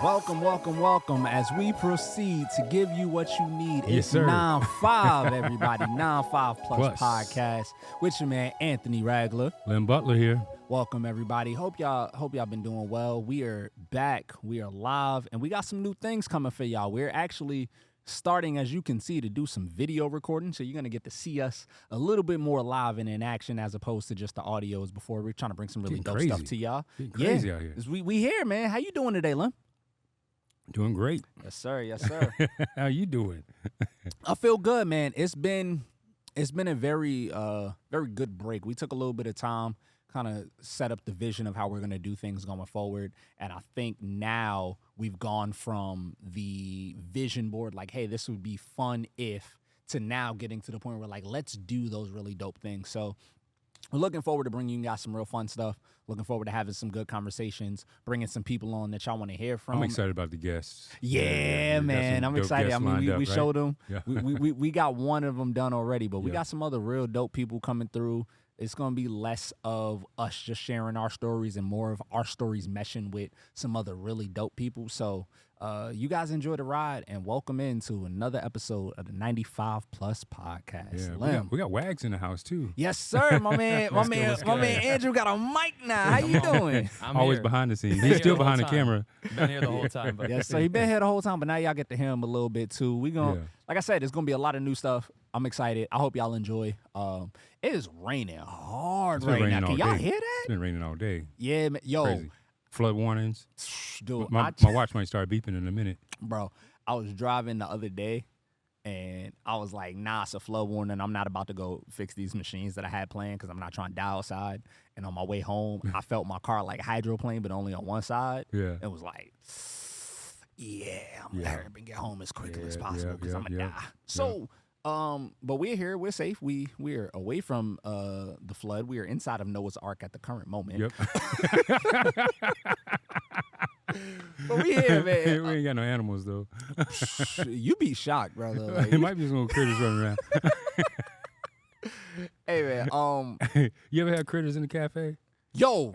Welcome, welcome, welcome. As we proceed to give you what you need, Yes, it's sir. 9-5, everybody. 9-5 plus Plus. podcast with your man Anthony Ragler. Lem Butler here. Welcome, everybody. Hope y'all been doing well. We are back. We are live, and we got some new things coming for y'all. We're actually starting, as you can see, to do some video recording. So you're gonna get to see us a little bit more live and in action, as opposed to just the audios before. We're trying to bring some really Getting dope stuff crazy. to y'all. Getting crazy out here. We here, man. How you doing today, Lem? Doing great. Yes, sir. Yes, sir. How you doing? I feel good, man. It's been a very good break. We took a little bit of time, kind of set up the vision of how we're going to do things going forward. And I think now we've gone from the vision board, like, hey, this would be fun if, to now getting to the point where, like, let's do those really dope things. So we're looking forward to bringing you guys some real fun stuff. Looking forward to having some good conversations, bringing some people on that y'all want to hear from. I'm excited about the guests. Yeah, we got man, some I'm dope excited. I guests mean, lined we up, right? showed them. Yeah. We got one of them done already, but we Yeah. got some other real dope people coming through. It's going to be less of us just sharing our stories and more of our stories meshing with some other really dope people. So you guys enjoy the ride and welcome into another episode of the 95 Plus Podcast. Yeah, Lem. we got Wags in the house too. Yes, sir. My man, my man Andrew got a mic now. How you doing? I'm Always here. behind the scenes. Been He's here still the whole behind the time. camera. Been here the whole time, but Yes, so he been here the whole time, but now y'all get to hear him a little bit too. We gonna, Yeah. like I said, there's gonna be a lot of new stuff. I'm excited. I hope y'all enjoy. It is raining hard It's been right raining now. Can all y'all day. hear It's that? been raining all day. Yeah, man. Yo, Crazy. Flood warnings. dude, My I watch might start beeping in a minute. bro, I was driving the other day, and I was like, nah, it's a flood warning. I'm not about to go fix these machines that I had planned because I'm not trying to die outside. And on my way home, I felt my car like hydroplane, but only on one side. Yeah. It was like, yeah, I'm gonna Yeah. hurry up and get home as quickly as Yeah, possible yeah, because I'm gonna yeah, die. So, but we're here, we're safe. We're away from the flood. We are inside of Noah's Ark at the current moment. Yep. But we here, man. we ain't got no animals though. You be shocked, brother. Like, it might be some little critters running around. hey man, You ever had critters in the cafe? yo,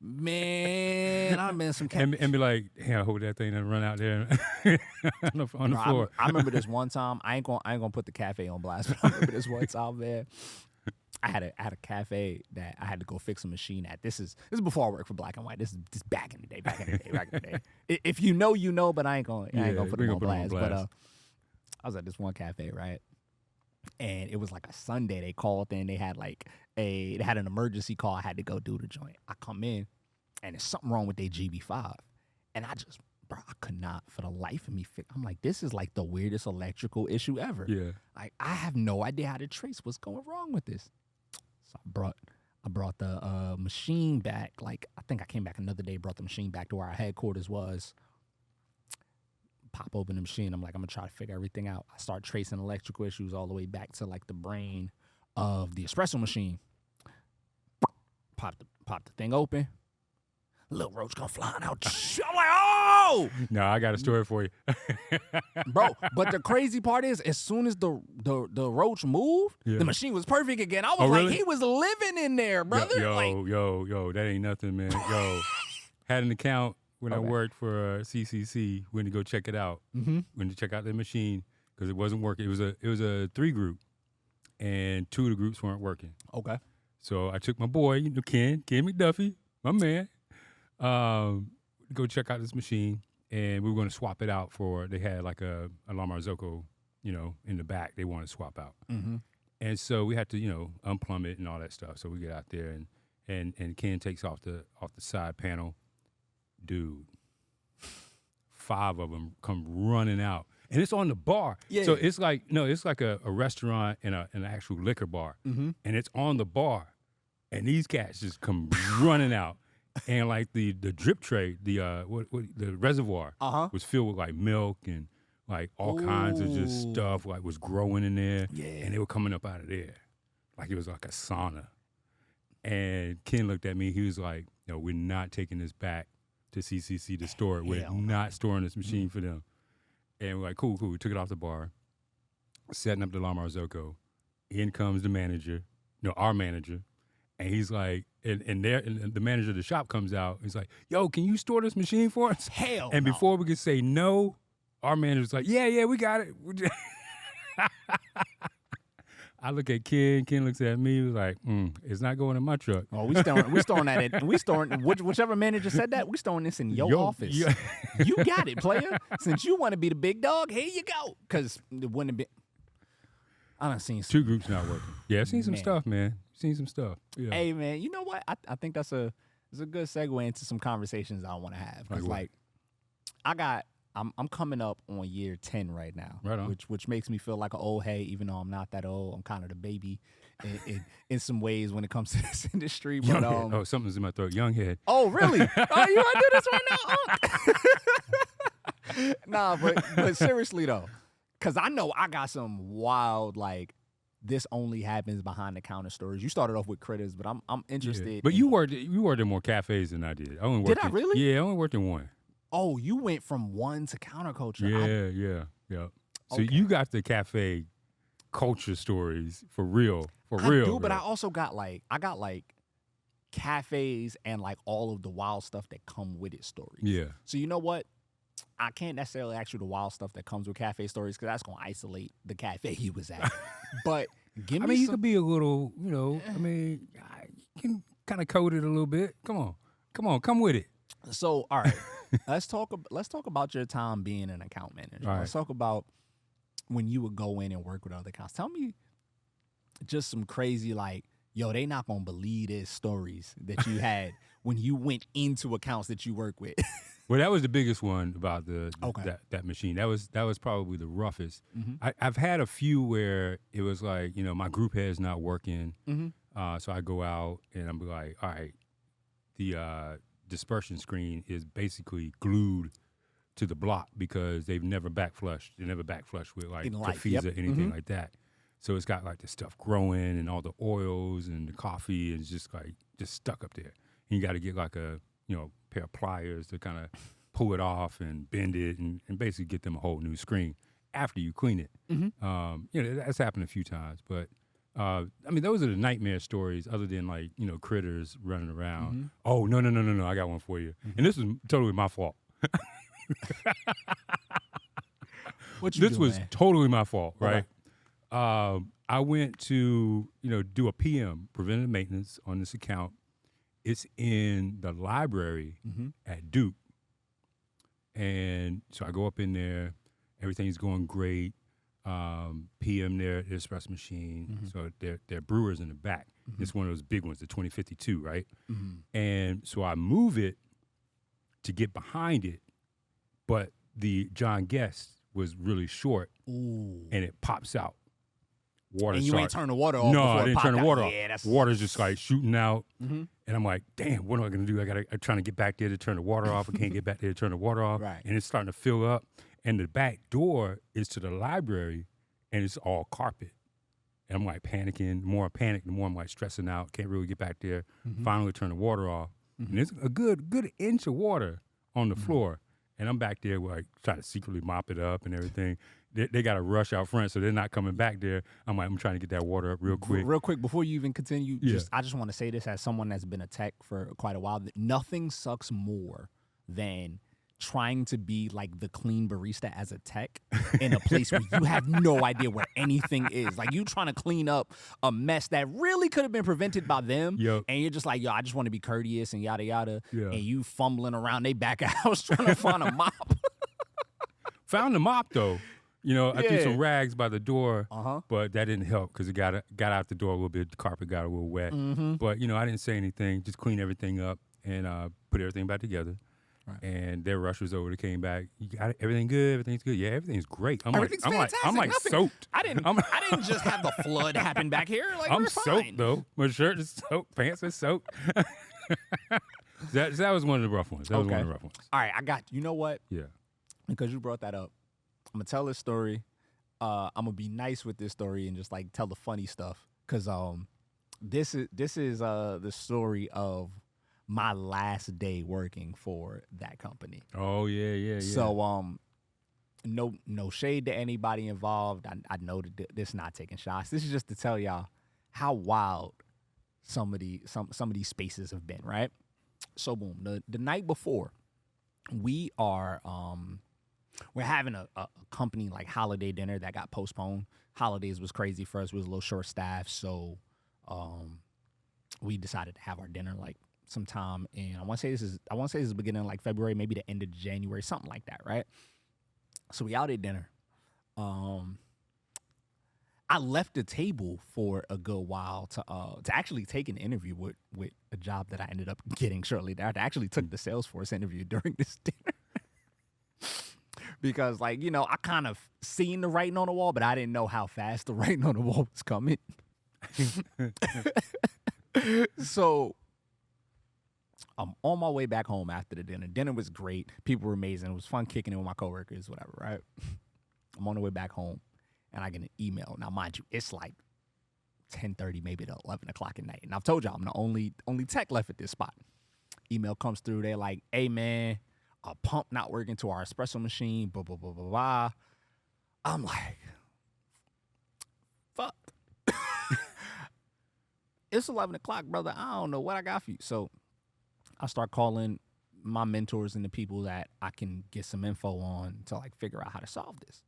man, I been some cat. And be like, yeah, hold that thing and run out there on the Bro, floor. I remember this one time. I ain't gonna put the cafe on blast, but I remember this one time, man. I had a cafe that I had to go fix a machine at. This is before I worked for Black and White. This is back in the day. If you know, you know. But I ain't gonna put we it gonna on put 'em on blast. But blast. I was at this one cafe, right? And it was like a Sunday. They called in. They had an emergency call. I had to go do the joint. I come in, and there's something wrong with their GB5, and I could not for the life of me fix. I'm like, this is like the weirdest electrical issue ever. Yeah. Like, I have no idea how to trace what's going wrong with this. So I brought the machine back. Like, I think I came back another day, brought the machine back to where our headquarters was. Pop open the machine. I'm like, I'm gonna try to figure everything out. I start tracing electrical issues all the way back to like the brain of the espresso machine. Pop the thing open. Little roach come flying out. I'm like, oh! No, I got a story for you. Bro, but the crazy part is, as soon as the roach moved, Yeah. the machine was perfect again. I was Oh, like, really? he was living in there, brother. Yo, that ain't nothing, man. Yo, had an account when I Okay. worked for CCC. Went to go check it out. Mm-hmm. Went to check out the machine because it wasn't working. It was a 3 group, and 2 of the groups weren't working. Okay. So I took my boy, Ken McDuffie, my man, go check out this machine, and we were going to swap it out for. They had like a Lamar Zocco, in the back. They wanted to swap out. Mm-hmm. And so we had to, unplumb it and all that stuff. So we get out there and Ken takes off the side panel. Dude, 5 of them come running out. And it's on the bar. Yeah. So it's like a restaurant and an actual liquor bar. Mm-hmm. And it's on the bar. And these cats just come running out. And like the drip tray, the reservoir was filled with like milk and like all kinds of just Ooh. stuff like was growing in there. Yeah. And they were coming up out of there. Like it was like a sauna. And Ken looked at me, he was like, no, we're not taking this back to CCC to store it. We're Hell no. not storing this machine for them. And we're like, cool. We took it off the bar, setting up the Lamar Zocco. In comes the manager, our manager, And he's like, and the manager of the shop comes out. He's like, "Yo, can you store this machine for us?" Hell And no. before we could say no, our manager's like, "Yeah, we got it." I look at Ken. Ken looks at me. He was like, "It's not going in my truck." Oh, we storing that at, we storing whichever manager said that, we storing this in your office. Yeah. You got it, player. Since you want to be the big dog, here you go. Because it wouldn't have been. I done seen Two groups not working. Yeah, I've seen some Man. stuff, man. Seen some stuff. Yeah. Hey man, you know what? I think it's a good segue into some conversations I want to have. Because Like what? I'm coming up on year 10 right now. Right on. Which makes me feel like an old head, even though I'm not that old. I'm kind of the baby in some ways when it comes to this industry. But Young head. Something's in my throat. Young head. oh really? Oh, you want to do this right now? Nah, but seriously though, because I know I got some wild like this only happens behind the counter stories. You started off with critters, but I'm interested. Yeah. But you worked in more cafes than I did. I only worked Did I really? Yeah, I only worked in one. Oh, you went from one to counterculture. Yeah. So Okay. you got the cafe culture stories for real. I do, bro. but I also got like cafes and like all of the wild stuff that come with it stories. Yeah. So you know what? I can't necessarily ask you the wild stuff that comes with cafe stories because that's gonna isolate the cafe he was at. But give me. I mean, you some, could be a little, I mean, you can kind of code it a little bit. Come on, come with it. So all right, let's talk about your time being an account manager. All Let's right. talk about when you would go in and work with other accounts. Tell me just some crazy like, yo, they not gonna believe this stories that you had when you went into accounts that you work with. Well, that was the biggest one about the Okay. that machine. That was probably the roughest. Mhm. I've had a few where it was like, my group head's not working. Mhm. So I go out and I'm like, all right, the dispersion screen is basically glued to the block because they've never backflushed. They never backflushed with like In life, cafes yep. or anything Mhm. like that. So it's got like the stuff growing and all the oils and the coffee is just stuck up there. And you got to get like a pair of pliers to kind of pull it off and bend it and basically get them a whole new screen after you clean it. Mhm. That's happened a few times, but I mean, those are the nightmare stories other than like, critters running around. Mhm. Oh, no, I got one for you. And this was totally my fault. What you This do, was man? totally my fault, Okay. right? I went to, do a PM, preventative maintenance on this account. It's in the library Mhm. at Duke. And so I go up in there, everything's going great. PM there, the espresso machine. Mhm. So they're brewers in the back. Mhm. It's one of those big ones, the 2052, right? Mhm. And so I move it to get behind it, but the John Guest was really short Ooh. and it pops out. Water And you ain't starts. turn the water off. No, before I it didn't popped turn the out. water off. Yeah, that's Water's just like shooting out. Mhm. And I'm like, damn, what am I going to do? I'm trying to get back there to turn the water off. I can't get back there to turn the water off. Right. And it's starting to fill up. And the back door is to the library, and it's all carpet. And I'm like panicking. The more I panic, the more I'm like stressing out. Can't really get back there. Mhm. Finally turn the water off. Mhm. And there's a good inch of water on the Mhm. floor. And I'm back there like trying to secretly mop it up and everything. They got to rush out front, so they're not coming back there. I'm trying to get that water up real quick. Real quick, before you even continue, Yeah. I just want to say this as someone that's been a tech for quite a while. That nothing sucks more than trying to be like the clean barista as a tech in a place where you have no idea where anything is. Like you trying to clean up a mess that really could have been prevented by them. Yep. And you're just like, yo, I just want to be courteous and yada yada. Yeah. And you fumbling around they back house trying to find a mop. Found the mop though. I threw Yeah. some rags by the door, Uh-huh. but that didn't help because it got out the door a little bit. The carpet got a little wet. Mm-hmm. But I didn't say anything. Just clean everything up and put everything back together. Right. And their rushers over. They came back. You got it? Everything good? Everything's good. Yeah, everything's great. Everything's I'm like fantastic. soaked. I didn't just have the flood happen back here. Like I'm we're soaked fine. though. My shirt is soaked. Pants are soaked. that was one of the rough ones. That was one Okay. of the rough ones. All right, I got you. You know what? Yeah. Because you brought that up, I'm gonna tell this story. I'm gonna be nice with this story and just like tell the funny stuff. Cause this is the story of my last day working for that company. Oh yeah. So no shade to anybody involved. I know that this is not taking shots. This is just to tell y'all how wild some of these spaces have been, right? So boom, the night before, we're having a company like holiday dinner that got postponed. Holidays was crazy for us. We was a little short staffed, so we decided to have our dinner like sometime in I want to say this is beginning of like February, maybe the end of January, something like that, right? So we out at dinner. I left the table for a good while to actually take an interview with a job that I ended up getting shortly thereafter. I actually took the Salesforce interview during this dinner. Because, like, you know, I kind of seen the writing on the wall, but I didn't know how fast the writing on the wall was coming. So I'm on my way back home after the dinner. Dinner was great. People were amazing. It was fun kicking it with my coworkers, whatever, right? I'm on the way back home, and I get an email. Now, mind you, it's like 10:30, maybe to 11 o'clock at night. And I've told y'all I'm the only tech left at this spot. Email comes through. They're like, hey, man, a pump not working to our espresso machine, blah, blah, blah, blah, blah. I'm like, fuck. It's 11 o'clock, brother. I don't know what I got for you. So I start calling my mentors and the people that I can get some info on to like figure out how to solve this.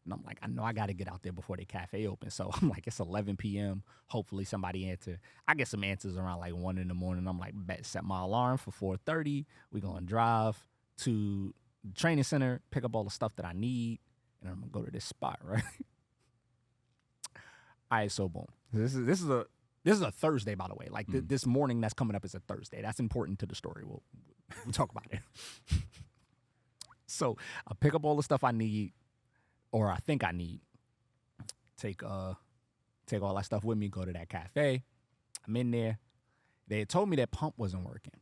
And I'm like, I know I got to get out there before the cafe opens. So I'm like, it's 11 p.m. Hopefully somebody answer. I get some answers around like 1 in the morning. I'm like, bet, set my alarm for 4:30. We're going to drive to the training center, pick up all the stuff that I need, and I'm going to go to this spot, right? All right, so boom. This is a Thursday, by the way. Like this morning that's coming up is a Thursday. That's important to the story. We'll talk about it. So I pick up all the stuff I need, or I think I need. Take all that stuff with me, go to that cafe. I'm in there. They had told me that pump wasn't working.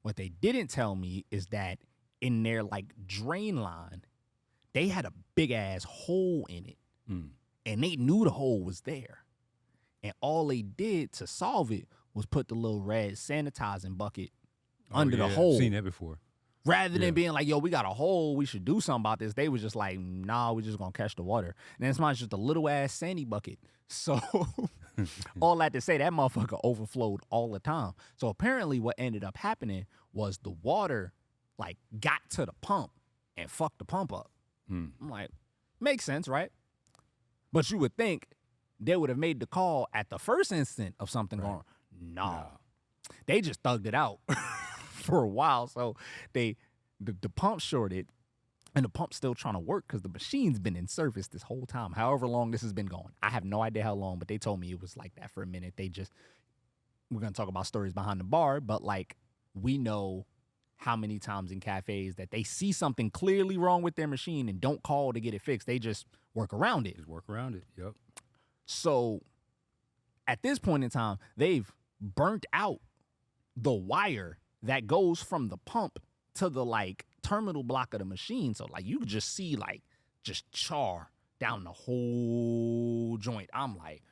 What they didn't tell me is that in their like drain line, they had a big ass hole in it. And they knew the hole was there. And all they did to solve it was put the little red sanitizing bucket under the hole. I've seen that before. Rather than being like, yo, we got a hole, we should do something about this. They was just like, nah, we're just going to catch the water. And then it's not just a little ass sandy bucket. So all that to say, that motherfucker overflowed all the time. So apparently what ended up happening was the water like got to the pump and fucked the pump up. I'm like, makes sense, right? But you would think they would have made the call at the first instant of something going on. No. They just thugged it out for a while. So the pump shorted, and the pump's still trying to work because the machine's been in service this whole time, however long this has been going. I have no idea how long, but they told me it was like that for a minute. We're going to talk about stories behind the bar, but like we know how many times in cafes that they see something clearly wrong with their machine and don't call to get it fixed. They just work around it. Yep. So at this point in time, they've burnt out the wire that goes from the pump to the like terminal block of the machine. So like you could just see like just char down the whole joint. I'm like,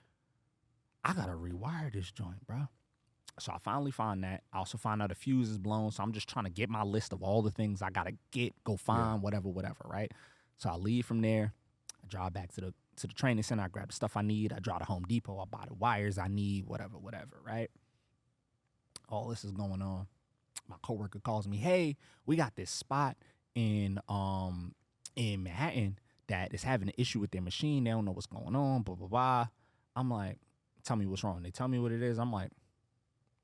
I gotta rewire this joint, bro. So I finally find that. I also find out a fuse is blown. So I'm just trying to get my list of all the things I gotta go find, whatever, right? So I leave from there. I drive back to the training center. I grab the stuff I need. I drive to Home Depot. I buy the wires I need, whatever, right? All this is going on. My coworker calls me, hey, we got this spot in Manhattan that is having an issue with their machine. They don't know what's going on, blah, blah, blah. I'm like, tell me what's wrong. They tell me what it is. I'm like,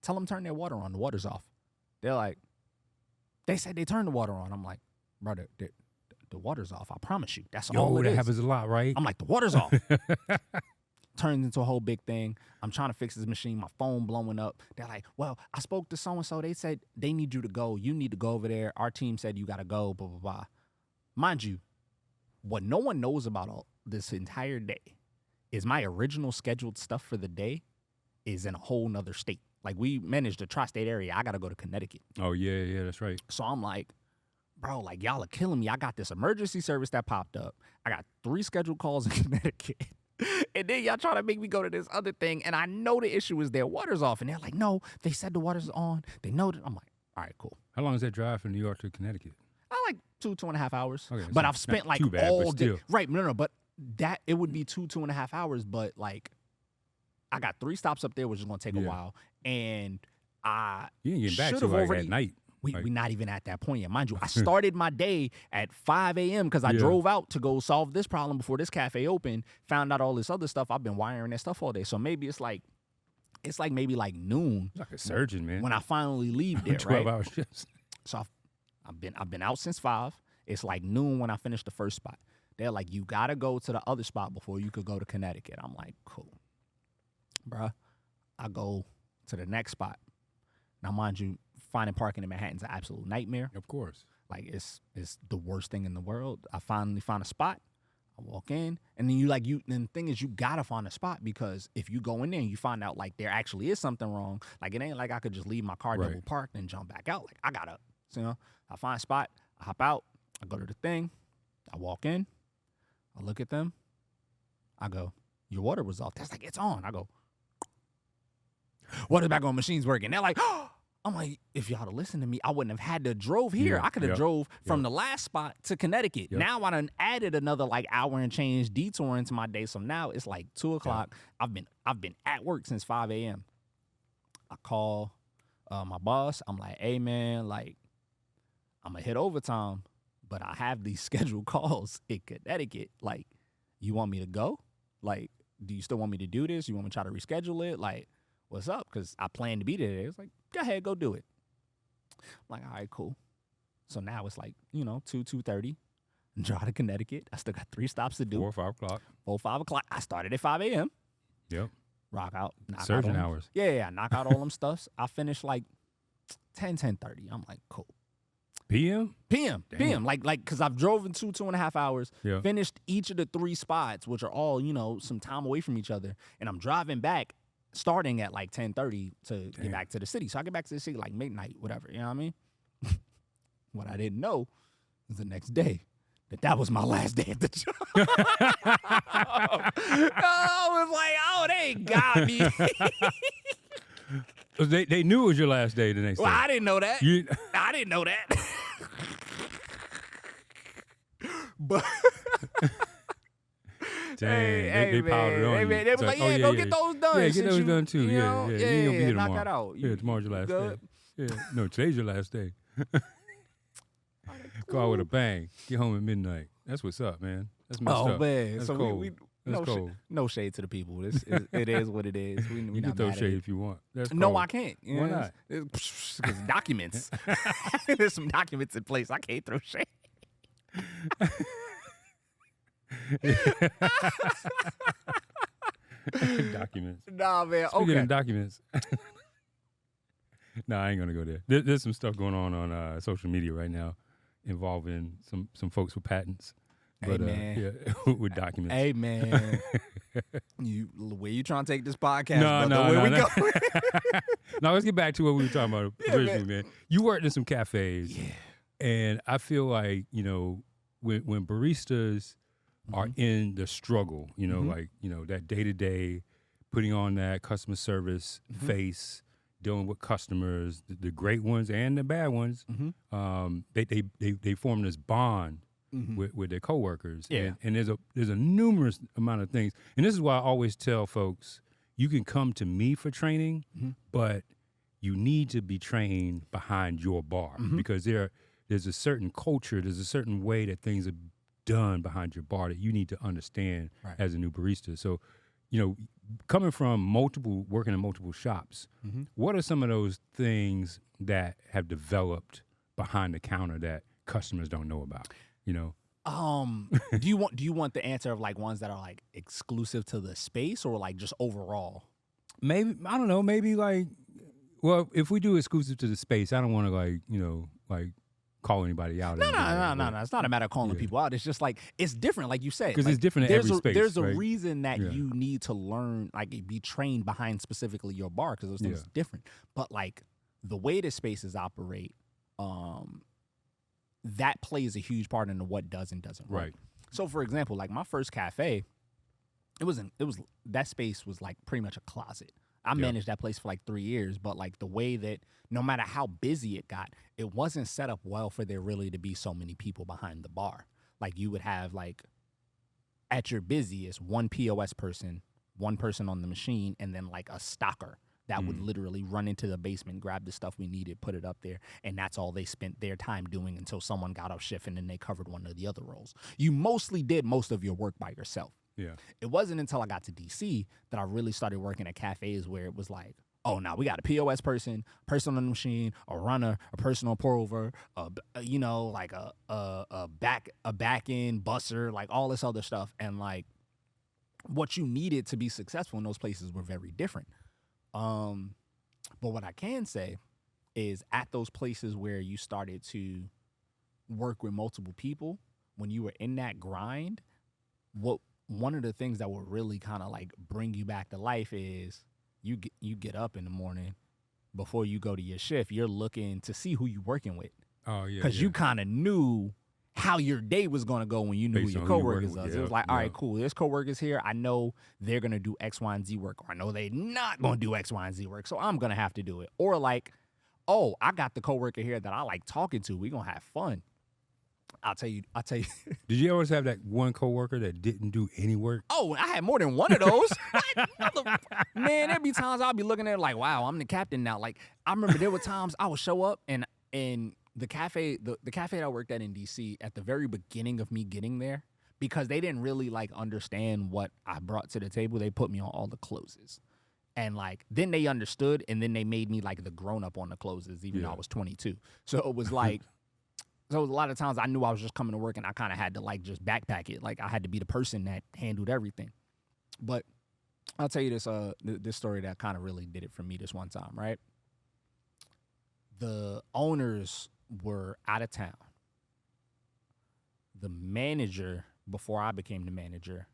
tell them turn their water on. The water's off. They're like, they said they turned the water on. I'm like, brother, the water's off. I promise you. That's all it is. That happens a lot, right? I'm like, the water's off. Turns into a whole big thing. I'm trying to fix this machine. My phone blowing up. They're like, well, I spoke to so-and-so. They said they need you to go. You need to go over there. Our team said you got to go, blah, blah, blah. Mind you, what no one knows about this entire day is my original scheduled stuff for the day is in a whole nother state. Like we managed the tri-state area. I got to go to Connecticut. Oh, yeah, that's right. So I'm like, bro, like y'all are killing me. I got this emergency service that popped up. I got 3 scheduled calls in Connecticut. And then y'all trying to make me go to this other thing. And I know the issue is their water's off. And they're like, no, they said the water's on. They know that. I'm like, all right, cool. How long is that drive from New York to Connecticut? I like 2.5 hours. Okay, but I've spent like too bad, all day. Still. Right, no, but that it would be 2.5 hours. But like I got 3 stops up there, which is going to take a while. and I You ain't getting back should to have like already. at night. We Like- not even at that point yet, mind you. I started my day at 5 a.m. because I Yeah. drove out to go solve this problem before this cafe opened. Found out all this other stuff. I've been wiring that stuff all day, so maybe it's like maybe like noon Like a surgeon, man. when I finally leave there, 12-hour right? shifts. So I've been out since 5. It's like noon when I finish the first spot. They're like, you gotta go to the other spot before you could go to Connecticut. I'm like, cool, bruh. I go to the next spot. Now, mind you, finding parking in Manhattan's an absolute nightmare. Of course. Like it's the worst thing in the world. I finally found a spot. I walk in, and then then the thing is, you gotta find a spot, because if you go in there and you find out like there actually is something wrong, like it ain't like I could just leave my car Right. double parked and jump back out. Like I gotta, I find a spot, I hop out, I go to the thing, I walk in, I look at them, I go, your water was off. That's like, it's on. I go, water back on, machine's working. They're like, oh. I'm like, if y'all had listened to me, I wouldn't have had to drove here. Yeah, I could have yep, drove from yep. the last spot to Connecticut. Yep. Now I done added another like hour and change detour into my day. So now it's like 2 o'clock. I've been at work since 5 a.m. I call my boss. I'm like, hey man, like I'm gonna hit overtime, but I have these scheduled calls in Connecticut. Like, you want me to go? Like, do you still want me to do this? You want me to try to reschedule it? Like, what's up? Because I plan to be there. It's like, go ahead, go do it. I'm like, all right, cool. So now it's like, 2:30. Drive to Connecticut. I still got 3 stops to do. 4 or 5 o'clock. 4, 5 o'clock. I started at 5 a.m. Yep. Rock out. Knock Surgeon out all hours. Yeah, knock out all them stuffs. I finished like 10:30. I'm like, cool. PM? PM. Damn. PM. Like, because I've driven 2.5 hours, Yeah. finished each of the 3 spots, which are all, some time away from each other. And I'm driving back, starting at like 10:30 to get back to the city. So I get back to the city like midnight, whatever. You know what I mean? What I didn't know was the next day that was my last day at the job. I was like, oh, they got me. They knew it was your last day the next Well, day. I didn't know that. You, I didn't know that. But dang, they piled it on hey, you. man, they It's was like, oh, yeah, go get those done. Yeah, get since those you- done too. you Yeah, know, yeah. You ain't gonna be here knock tomorrow. that out. Yeah, tomorrow's your last good? day. Yeah, no, today's your last day. Go out with a bang. Get home at midnight. That's what's up, man. That's messed Oh up. man, That's so cold. we That's cold. no shade to the people. It is what it is. We You can not throw mad at shade it. if you want. That's No, cold. I can't. You Why know, not? Because documents. There's some documents in place. I can't throw shade. Documents. Nah, man. Speaking Okay. of documents. No, I ain't gonna go there. There's some stuff going on social media right now involving some folks with patents. Hey, But man. yeah, with documents. Hey man, where you trying to take this podcast? No, brother? Where we no. go? Now let's get back to what we were talking about Yeah, originally, man. You worked in some cafes, Yeah. and I feel like when baristas are in the struggle, that day to day, putting on that customer service face, dealing with customers, the great ones and the bad ones, they form this bond with their coworkers. Yeah. And there's a numerous amount of things. And this is why I always tell folks, you can come to me for training, but you need to be trained behind your bar because there's a certain culture, there's a certain way that things are done behind your bar that you need to understand as a new barista. So, coming from working in multiple shops, what are some of those things that have developed behind the counter that customers don't know about? Do you want the answer of like ones that are like exclusive to the space or like just overall? Maybe, I don't know, maybe like, well, if we do exclusive to the space, I don't want to like call anybody out. No. It's not a matter of calling people out. It's just like, it's different, like you said. Because like, it's different in there's every a, space. There's a right? reason that Yeah. you need to learn, like be trained behind specifically your bar because those things are different. But like the way the spaces operate, that plays a huge part into what does and doesn't work. Right. So for example, like my first cafe, that space was like pretty much a closet. I managed that place for like 3 years, but like the way that no matter how busy it got, it wasn't set up well for there really to be so many people behind the bar. Like you would have like at your busiest one POS person, one person on the machine, and then like a stocker that would literally run into the basement, grab the stuff we needed, put it up there, and that's all they spent their time doing until someone got off shift and then they covered one of the other roles. You mostly did most of your work by yourself. Yeah. It wasn't until I got to DC that I really started working at cafes where it was like, oh, now we got a POS person, person on the machine, a runner, a personal pour over, like a back end busser, like all this other stuff. And like what you needed to be successful in those places were very different. But what I can say is at those places where you started to work with multiple people, when you were in that grind, one of the things that will really kind of like bring you back to life is you get up in the morning before you go to your shift, you're looking to see who you're working with. Oh, yeah. Because you kind of knew how your day was going to go when you knew Based who your on who you coworkers working was. with. It was Yeah, like, all yeah. right, cool. There's coworkers here. I know they're going to do X, Y, and Z work. Or I know they're not going to do X, Y, and Z work. So I'm going to have to do it. Or like, oh, I got the coworker here that I like talking to. We're going to have fun. I'll tell you. Did you always have that one coworker that didn't do any work? Oh, I had more than one of those. Man, there'd be times I'd be looking at it like, wow, I'm the captain now. Like, I remember there were times I would show up and the cafe that I worked at in DC at the very beginning of me getting there, because they didn't really like understand what I brought to the table, they put me on all the closes. And like then they understood, and then they made me like the grown up on the closes, even though I was 22. So it was like so a lot of times I knew I was just coming to work and I kind of had to like just backpack it. Like I had to be the person that handled everything. But I'll tell you this story that kind of really did it for me this one time, right? The owners were out of town. The manager, before I became the manager,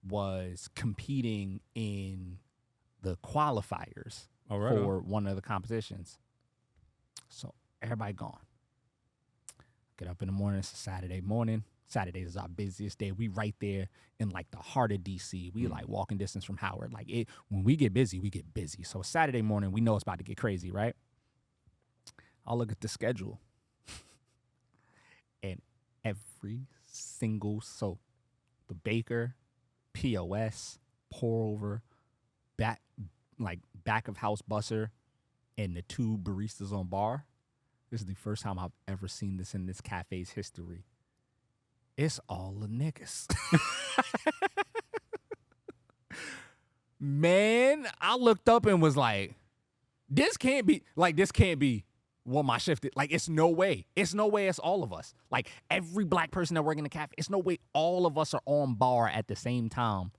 was competing in the qualifiers for one of the competitions. So everybody gone. Get up in the morning. It's a Saturday morning. Saturday is our busiest day. We right there in like the heart of DC. We like walking distance from Howard. Like when we get busy, we get busy. So Saturday morning, we know it's about to get crazy, right? I'll look at the schedule. And every single the baker, POS, pour over, back of house busser, and the 2 baristas on bar. This is the first time I've ever seen this in this cafe's history. It's all the niggas. Man, I looked up and was like, this can't be what my shift is. Like, it's no way. It's no way it's all of us. Like, every black person that work in the cafe, it's no way all of us are on bar at the same time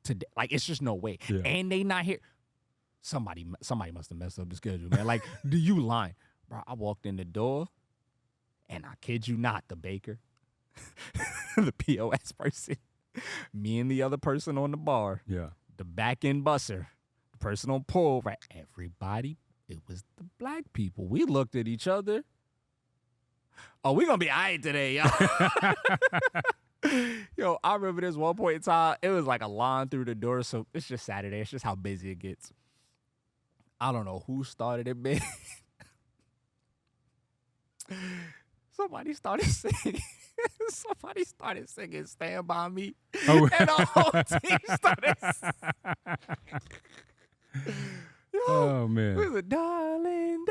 today. Like, it's just no way. Yeah. And they not here. Somebody must have messed up the schedule, man. Like, do you lying? Bro, I walked in the door, and I kid you not, the baker, the POS person, me and the other person on the bar, the back end busser, the person on pull, right? Everybody, it was the black people. We looked at each other. Oh, we gonna be all right today, y'all. Yo, I remember this one point in time, it was like a line through the door, so it's just Saturday. It's just how busy it gets. I don't know who started it, man. Somebody started singing. Stand By Me. Oh. And the whole team started Oh, man. We was like, darling,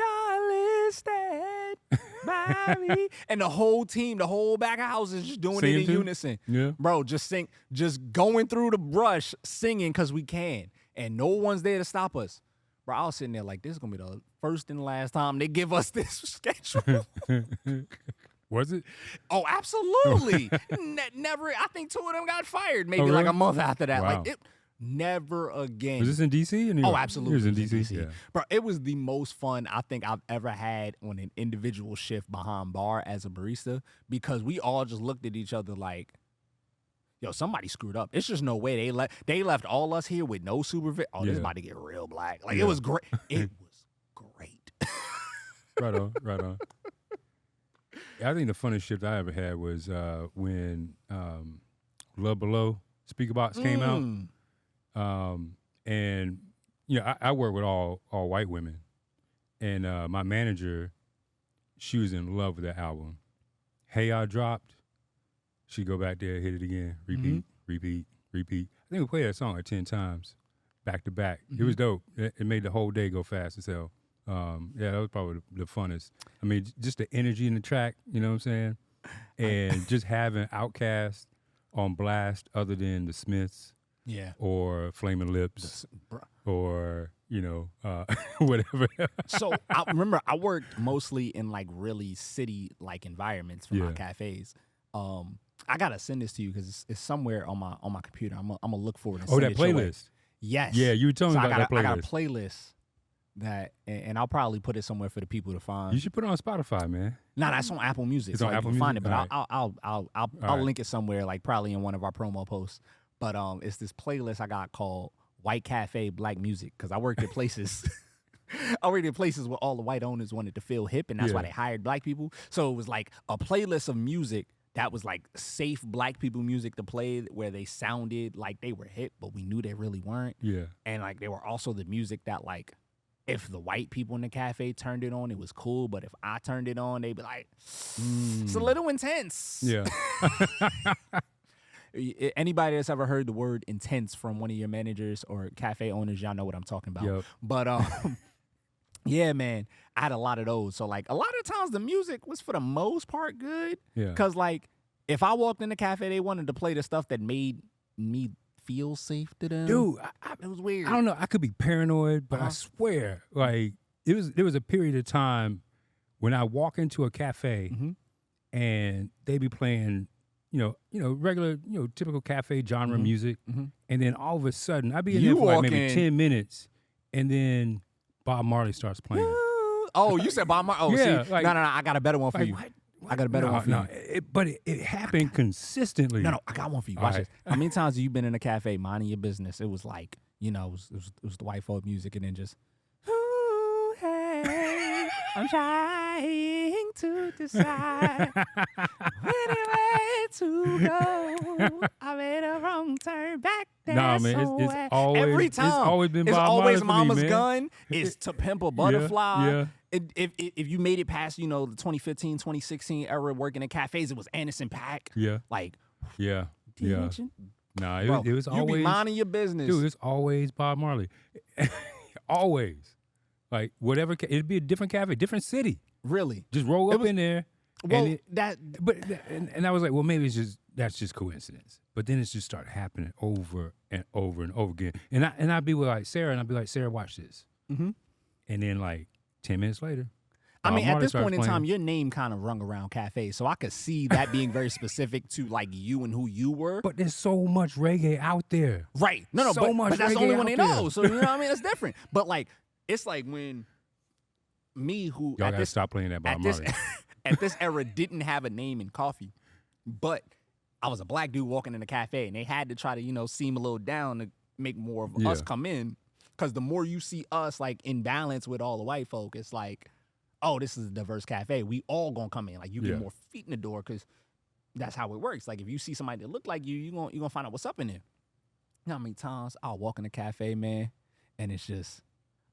stand by me. And the whole team, the whole back of house is just doing Singing it in too? unison. Yeah. Bro, just going through the brush, singing because we can. And no one's there to stop us. Bro, I was sitting there like, this is going to be the first and last time they give us this schedule. Was it? Oh, absolutely. Never. I think 2 of them got fired maybe really? like a month after that. Wow. Like, never again. Was this in D.C. or New York? Oh, absolutely. It was in D.C. Yeah. Bro, it was the most fun I think I've ever had on an individual shift behind bar as a barista, because we all just looked at each other like, yo, somebody screwed up. It's just no way. They left all us here with no supervision. Oh, this is about to get real black. Like, it was great. It was great. Right on. I think the funniest shift I ever had was when Love Below Speaker Box came out. And, you know, I work with all white women. And my manager, she was in love with that album. Hey, I Dropped. She'd go back there, hit it again, repeat. I think we played that song like 10 times. back to back. It was dope. It made the whole day go fast as hell. Yeah, that was probably the funnest. I mean, just the energy in the track, you know what I'm saying? And just having Outkast on blast other than the Smiths Yeah. or Flaming Lips or, whatever. So I remember I worked mostly in like really city like environments for my cafes. I gotta send this to you because it's somewhere on my computer. I'm gonna look for it. And Oh, send that it your way. playlist. Yes. Yeah, you were telling me about that playlist. I got a playlist that, and I'll probably put it somewhere for the people to find. You should put it on Spotify, man. No, that's on Apple Music. It's so on you Apple can find Music? it, but All right. I'll link it somewhere, like probably in one of our promo posts. But it's this playlist I got called White Cafe Black Music because I worked at places. I worked at places where all the white owners wanted to feel hip, and that's why they hired black people. So it was like a playlist of music that was like safe black people music to play, where they sounded like they were hip, but we knew they really weren't. Yeah. And like they were also the music that like, if the white people in the cafe turned it on, it was cool. But if I turned it on, they'd be like, it's a little intense. Yeah. Anybody that's ever heard the word intense from one of your managers or cafe owners, y'all know what I'm talking about. Yep. But yeah, man, I had a lot of those. So like a lot of times the music was for the most part good. Yeah. Because like if I walked in the cafe, they wanted to play the stuff that made me feel safe to them. Dude, it was weird. I don't know. I could be paranoid, but I swear, like there was a period of time when I walk into a cafe and they be playing, regular, typical cafe genre music, and then all of a sudden I be in there for like maybe 10 minutes, and then Bob Marley starts playing. Oh, you said Bob Marley? Oh, yeah, see, like, no, I got a better one for like, you. what? I got a better one for you. But it happened consistently. No, I got one for you. Watch this. How many times have you been in a cafe minding your business? It was like, it was the white folk music, and then just, ooh, hey, I'm trying to decide anywhere to go. I made a wrong turn back. Nah, man, it's always every time. It's always been It's Bob always Marley for Mama's me, Gun. It's To Pimp a Butterfly. Yeah. If you made it past, the 2015, 2016 era working in cafes, it was Anderson .Paak. Yeah. Like, yeah. did you Yeah. mention? Nah, Bro, it was always. You be minding your business. Dude, it's always Bob Marley. Always. Like, whatever, it'd be a different cafe, different city. Really? Just roll up in there. Well, and I was like, well, maybe that's just coincidence. But then it just started happening over and over and over again. And I'd be with like Sarah, and I'd be like, Sarah, watch this. Mm-hmm. And then like 10 minutes later, I mean, Marley at this point in starts time, playing. your name kind of rung around cafes, so I could see that being very specific to like you and who you were. But there's so much reggae out there. Right? No, So but, much but that's the reggae only one out they there. know. So you know what I mean? It's different. But like, it's like when me, who Y'all at gotta this stop playing that Bob at this Marley. at this era didn't have a name in coffee, but I was a black dude walking in a cafe, and they had to try to seem a little down to make more of us come in, because the more you see us like in balance with all the white folk, it's like, oh, this is a diverse cafe. We all gonna come in. Like you get more feet in the door, because that's how it works. Like if you see somebody that look like you gonna find out what's up in there. You know how many times I'll walk in a cafe, man, and it's just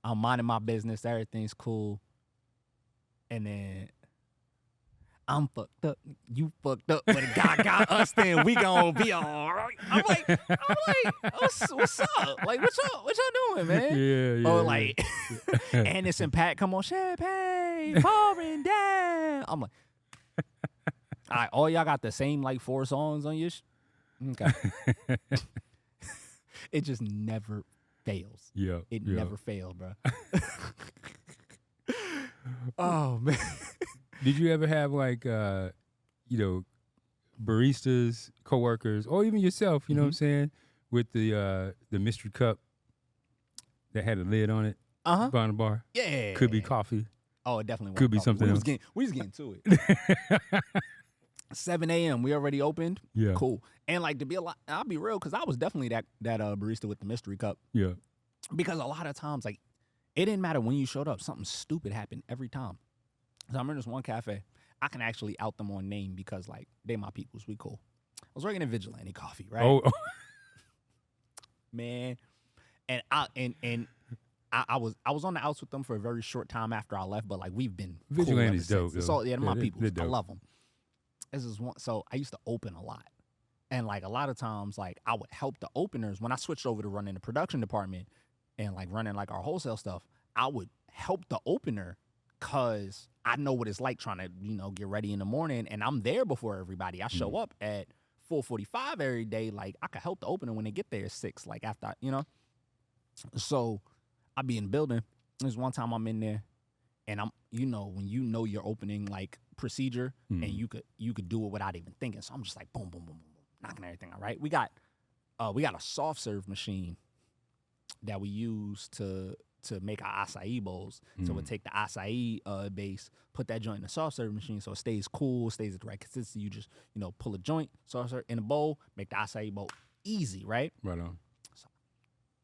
I'm minding my business, everything's cool, and then I'm fucked up, you fucked up, but God got us, then we gonna be all right. I'm like, what's up? Like, what y'all doing, man? Yeah. Or like, Anderson .Paak, come on, champagne pouring down. I'm like, all right, all y'all got the same like 4 songs on your okay. It just never fails. Yeah. It never failed, bro. Oh man. Did you ever have like baristas, coworkers, or even yourself, you know what I'm saying, with the mystery cup that had a lid on it behind the bar? Yeah. Could be coffee. Oh, it definitely could be coffee. something else. We was getting to it. 7 a.m. We already opened. Yeah. Cool. And like I'll be real, because I was definitely that barista with the mystery cup. Yeah. Because a lot of times, like, it didn't matter when you showed up. Something stupid happened every time. So I remember this one cafe. I can actually out them on name because, like, they my peoples. We cool. I was working at Vigilante Coffee, right? Oh. Man. And I was on the outs with them for a very short time after I left, but like we've been Vigilante's cool ever dope. since. So yeah, they're my they're peoples. I dope. love them. This is one. So I used to open a lot. And like a lot of times, like I would help the openers when I switched over to running the production department. and like running like our wholesale stuff, I would help the opener because I know what it's like trying to, get ready in the morning, and I'm there before everybody. I show up at 4:45 every day. Like, I could help the opener when they get there at 6, like after, So I be in the building. There's one time I'm in there, and I'm, when your opening like procedure, and you could do it without even thinking. So I'm just like boom, boom, boom, boom, boom, knocking everything out. Right? We got a soft serve machine that we use to make our acai bowls. So we'll take the acai base, put that joint in the soft serve machine so it stays cool, stays at the right consistency. You just, pull a joint, soft serve in a bowl, make the acai bowl easy, right? Right on. So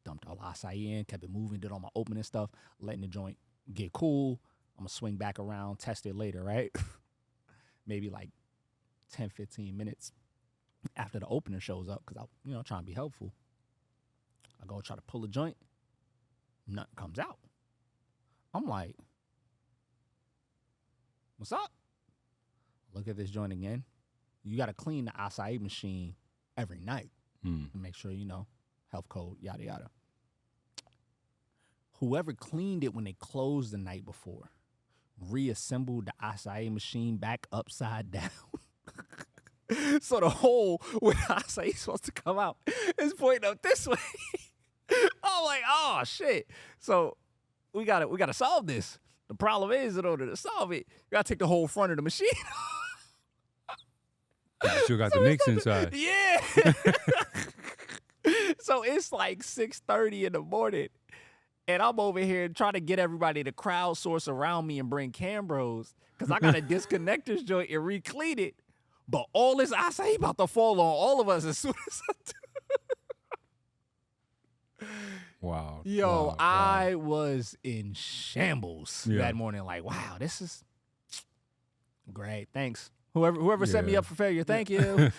dumped all the acai in, kept it moving, did all my opening stuff, letting the joint get cool. I'm going to swing back around, test it later, right? Maybe like 10, 15 minutes after the opener shows up, because I, trying to be helpful. I go try to pull a joint. Nothing comes out. I'm like, what's up? Look at this joint again. You got to clean the acai machine every night to make sure, health code, yada, yada. Whoever cleaned it when they closed the night before reassembled the acai machine back upside down. So the hole where the acai is supposed to come out is pointing up this way. I'm like, oh shit. So we gotta solve this. The problem is, in order to solve it, you gotta take the whole front of the machine. You still got the mix inside. Yeah. So it's like 6:30 in the morning, and I'm over here trying to get everybody to crowdsource around me and bring Cambros, because I gotta disconnect this joint and re-clean it. But all this acai about to fall on all of us as soon as I do. Wow. Yo, wow, I was in shambles that morning. Like, wow, this is great. Thanks. Whoever set me up for failure, thank you.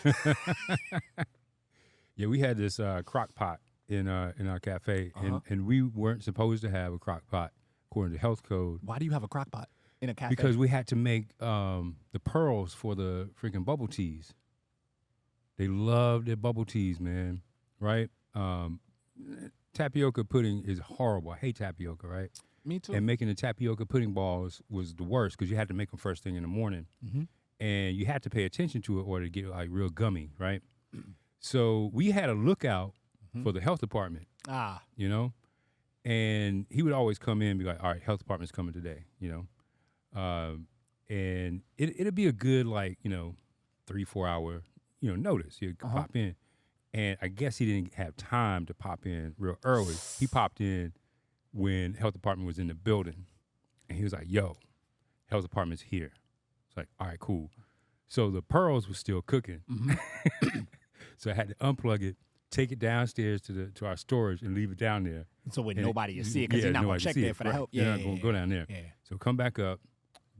Yeah, we had this crock pot in our cafe, and we weren't supposed to have a crock pot according to health code. Why do you have a crock pot in a cafe? Because we had to make the pearls for the freaking bubble teas. They love their bubble teas, man. Right? Tapioca pudding is horrible. I hate tapioca, right? Me too. And making the tapioca pudding balls was the worst because you had to make them first thing in the morning. And you had to pay attention to it or to get like real gummy, right? So we had a lookout for the health department, and he would always come in and be like, all right, health department's coming today, and it'd be a good 3-4 hour, notice. He'd pop in. And I guess he didn't have time to pop in real early. He popped in when health department was in the building. And he was like, yo, health department's here. It's like, all right, cool. So the pearls were still cooking. So I had to unplug it, take it downstairs to our storage and leave it down there. So when nobody will see it, because you're not going to check there for the help. You're not going to go down there. Yeah. So come back up,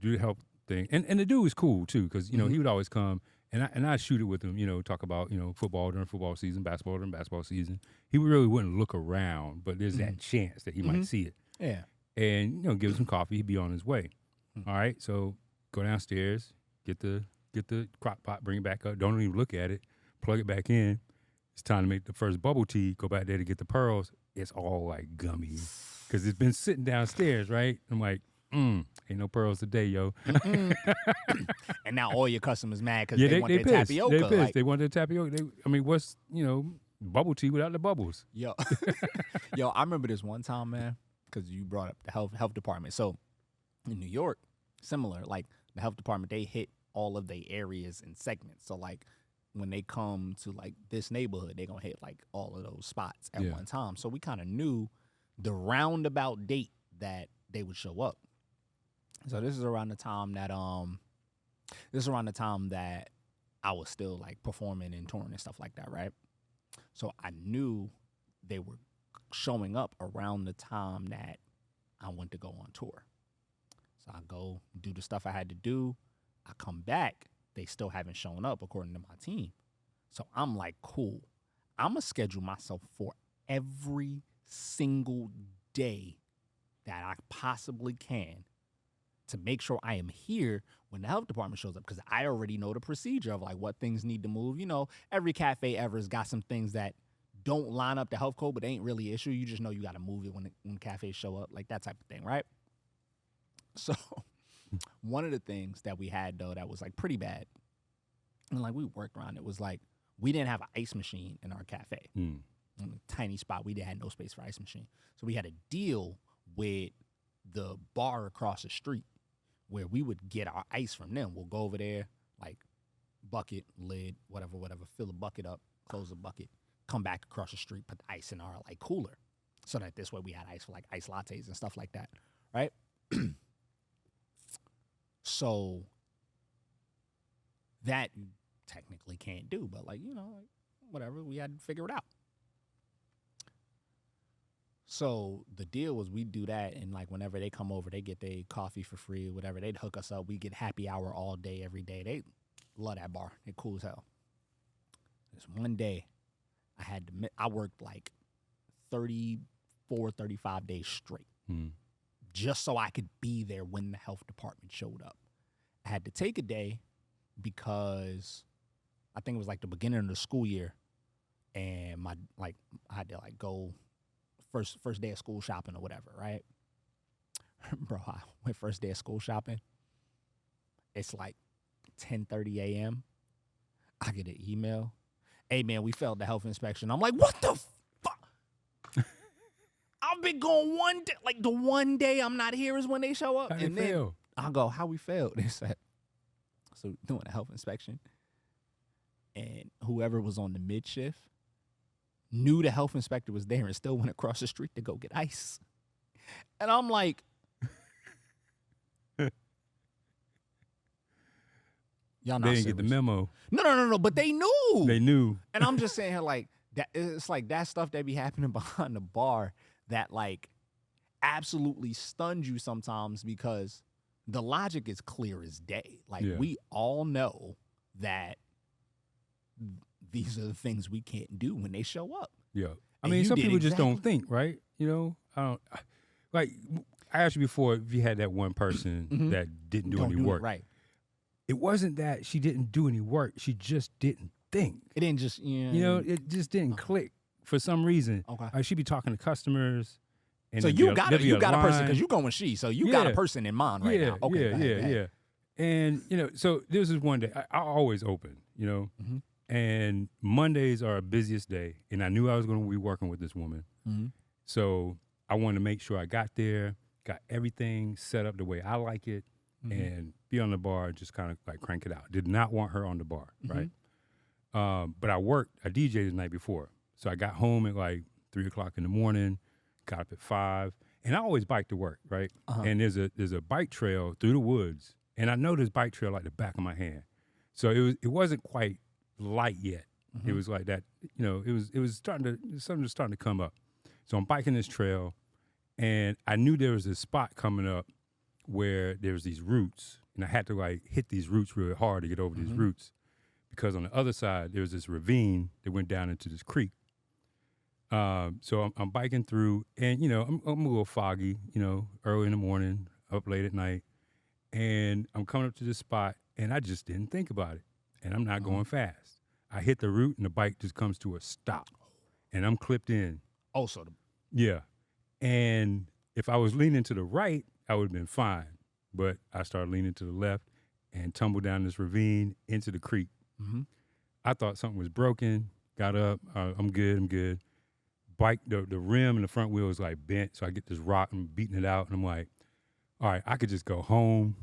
do the help thing. And the dude was cool, too, because, he would always come. And I shoot it with him, talk about, football during football season, basketball during basketball season. He really wouldn't look around, but there's that chance that he might see it. Yeah. And, give him some coffee, he'd be on his way. All right, so go downstairs, get the crock pot, bring it back up, don't even look at it, plug it back in. It's time to make the first bubble tea, go back there to get the pearls. It's all like gummy because it's been sitting downstairs, right? I'm like, ain't no pearls today, yo. And now all your customers mad because they want their tapioca. They pissed. They want their tapioca. What's, bubble tea without the bubbles? Yo, I remember this one time, man, because you brought up the health department. So in New York, similar, like the health department, they hit all of their areas and segments. So like when they come to like this neighborhood, they're going to hit like all of those spots at one time. So we kind of knew the roundabout date that they would show up. So this is around the time that I was still like performing and touring and stuff like that, right? So I knew they were showing up around the time that I went to go on tour. So I go do the stuff I had to do. I come back, they still haven't shown up according to my team. So I'm like, cool. I'm gonna schedule myself for every single day that I possibly can to make sure I am here when the health department shows up, because I already know the procedure of like what things need to move. Every cafe ever has got some things that don't line up the health code, but they ain't really an issue. You just know you got to move it when cafes show up, like that type of thing, right? So one of the things that we had, though, that was like pretty bad, and like we worked around it, was like we didn't have an ice machine in our cafe. In a tiny spot, we didn't have no space for ice machine. So we had to deal with the bar across the street where we would get our ice from them. We'll go over there, like bucket, lid, whatever, fill the bucket up, close the bucket, come back across the street, put the ice in our like cooler, so that this way we had ice for like ice lattes and stuff like that, right? So that you technically can't do, but like, you know, like whatever, we had to figure it out. So the deal was we'd do that, and like whenever they come over, they get their coffee for free or whatever. They'd hook us up. We get happy hour all day, every day. They love that bar. They cool as hell. This one day, I worked like 34, 35 days straight, just so I could be there when the health department showed up. I had to take a day because I think it was like the beginning of the school year, and I had to like go first day of school shopping or whatever, right? Bro, I went first day of school shopping. It's like 10:30 a.m. I get an email. Hey, man, we failed the health inspection. I'm like, what the fuck? I've been going one day. Like, the one day I'm not here is when they show up. How and they then fail? I go, how we failed? They said, so doing a health inspection. And whoever was on the mid shift knew the health inspector was there and still went across the street to go get ice. And I'm like, y'all not They didn't serious. get the memo. No, but they knew. They knew. And I'm just saying, like, that it's like that stuff that be happening behind the bar that like absolutely stuns you sometimes, because the logic is clear as day. Like, we all know that these are the things we can't do when they show up. Yeah. I And mean, you some did people just don't exactly- think, right? You know, I asked you before if you had that one person that didn't do Don't any do it work. right. It wasn't that she didn't do any work. She just didn't think. It didn't just, You know, it just didn't click for some reason. Okay. She'd be talking to customers. And So there'd you be a- got there'd be a person, line. because you going she, so you got a person in mind right now. Okay, go ahead. And, you know, so this is one day. I always open, you know, and Mondays are our busiest day. And I knew I was going to be working with this woman. So I wanted to make sure I got there, got everything set up the way I like it, and be on the bar and just kind of like crank it out. Did not want her on the bar, right? But I DJed the night before. So I got home at like 3 o'clock in the morning, got up at 5, and I always bike to work, right? And there's a bike trail through the woods, and I know this bike trail like the back of my hand. So it wasn't quite light yet. It was like that, you know, something was starting to come up. So I'm biking this trail, and I knew there was this spot coming up where there was these roots, and I had to like hit these roots really hard to get over these roots, because on the other side there was this ravine that went down into this creek. So I'm biking through, and you know, I'm a little foggy, you know, early in the morning, up late at night, and I'm coming up to this spot, and I just didn't think about it, and I'm not going fast. I hit the root, and the bike just comes to a stop, and I'm clipped in. Oh, so Yeah, and if I was leaning to the right, I would have been fine, but I started leaning to the left and tumbled down this ravine into the creek. I thought something was broken. Got up. I'm good. Bike, the rim and the front wheel is like bent, so I get this rock and beating it out, and I'm like, all right, I could just go home,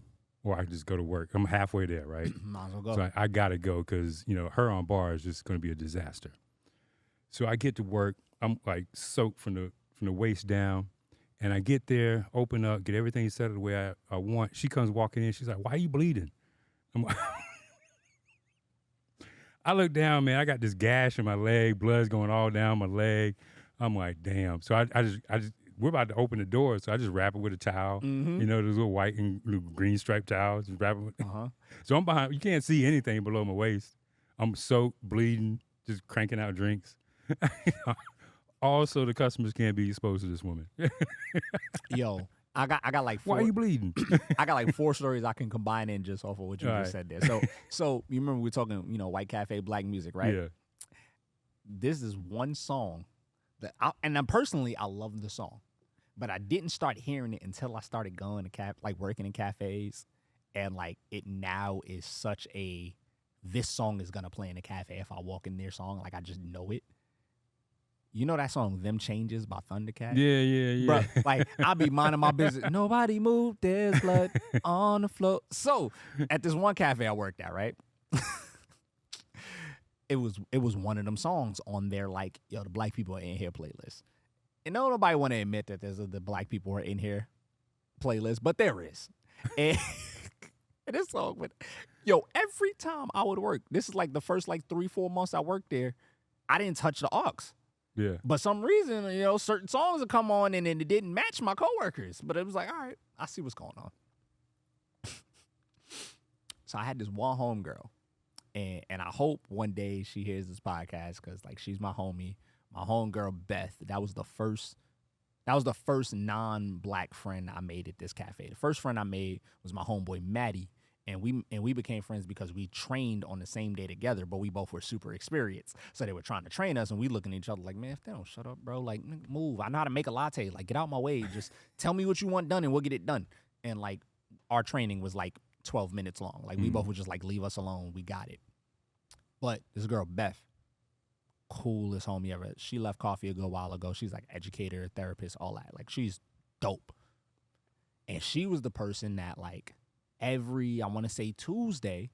or I could just go to work. I'm halfway there, right? might as well go. So I gotta go, because you know, her on bar is just gonna be a disaster. So I get to work. I'm like soaked from the waist down, and I get there, open up, get everything set up the way I want. She comes walking in. She's like, "Why are you bleeding?" I'm like, I look down, man. I got this gash in my leg, blood's going all down my leg. I'm like, damn. So I just we're about to open the door, so I just wrap it with a towel. You know, those little white and little green striped towels. Just wrap it with. So I'm behind. You can't see anything below my waist. I'm soaked, bleeding, just cranking out drinks. Also, the customers can't be exposed to this woman. Yo, I got like 4. Why are you bleeding? I got like 4 stories I can combine in just off of what you just said there. So you remember we were talking, you know, white cafe, black music, right? Yeah. this is one song that, and personally, I love the song, but I didn't start hearing it until I started going to like working in cafes, and like it now is such a, this song is gonna play in a cafe if I walk in their song, like I just know it. You know that song "Them Changes" by Thundercat? Yeah. Bro, like I be minding my business. Nobody moved, there's blood on the floor. So at this one cafe I worked at, right? it was one of them songs on their like, yo, the Black People Are In Here playlist. And nobody want to admit that there's the Black People Are In Here playlist, but there is. And, and this song would, yo, every time I would work, this is like the first like 3-4 months I worked there, I didn't touch the aux. Yeah. But some reason, you know, certain songs would come on and then it didn't match my coworkers. But it was like, all right, I see what's going on. So I had this one homegirl, and I hope one day she hears this podcast because like she's my homie, my homegirl Beth. That was the first non-Black friend I made at this cafe. The first friend I made was my homeboy Maddie. And we became friends because we trained on the same day together, but we both were super experienced. So they were trying to train us, and we looking at each other like, man, if they don't shut up, bro, like, move. I know how to make a latte. Like, get out my way. Just tell me what you want done, and we'll get it done. And, like, our training was, like, 12 minutes long. Like, we both would just, like, leave us alone. We got it. But this girl, Beth, coolest homie ever. She left coffee a good while ago. She's, like, educator, therapist, all that. Like, she's dope. And she was the person that, like, every, I want to say Tuesday,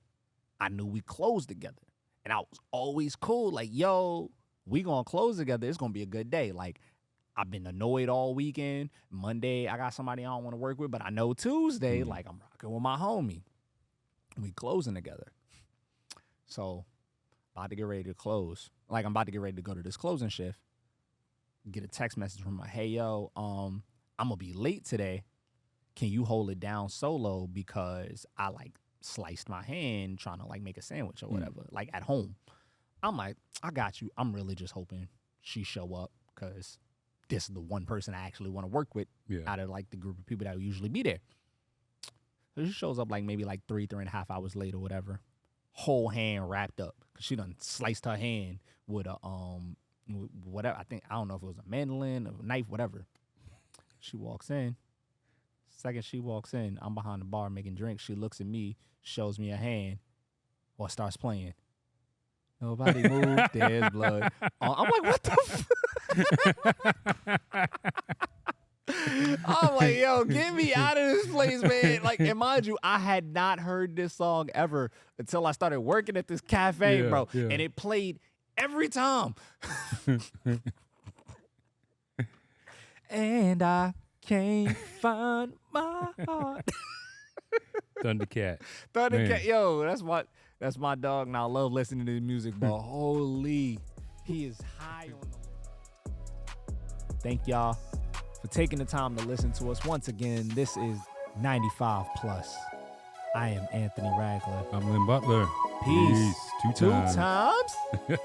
I knew we closed together. And I was always cool. Like, yo, we going to close together. It's going to be a good day. Like, I've been annoyed all weekend. Monday, I got somebody I don't want to work with. But I know Tuesday, like, I'm rocking with my homie. We closing together. So, about to get ready to close. Like, I'm about to get ready to go to this closing shift. Get a text message from her. Hey, yo, I'm going to be late today. Can you hold it down solo because I like sliced my hand trying to like make a sandwich or whatever, like at home. I'm like, I got you. I'm really just hoping she show up because this is the one person I actually want to work with out of like the group of people that would usually be there. So she shows up like maybe like 3.5 hours later or whatever. Whole hand wrapped up because she done sliced her hand with a whatever. I don't know if it was a mandolin, a knife, whatever. She walks in. Second she walks in, I'm behind the bar making drinks. She looks at me, shows me a hand, or starts playing. Nobody moved, there's blood. I'm like, what the I'm like, yo, get me out of this place, man. Like, and mind you, I had not heard this song ever until I started working at this cafe, bro. Yeah. And it played every time. And I can't find my heart. Thundercat. Thundercat, yo, that's my dog. Now I love listening to his music, but holy, he is high on the list. Thank y'all for taking the time to listen to us. Once again, this is 95 Plus. I am Anthony Ragler. I'm Lem Butler. Peace. Two times. Two times?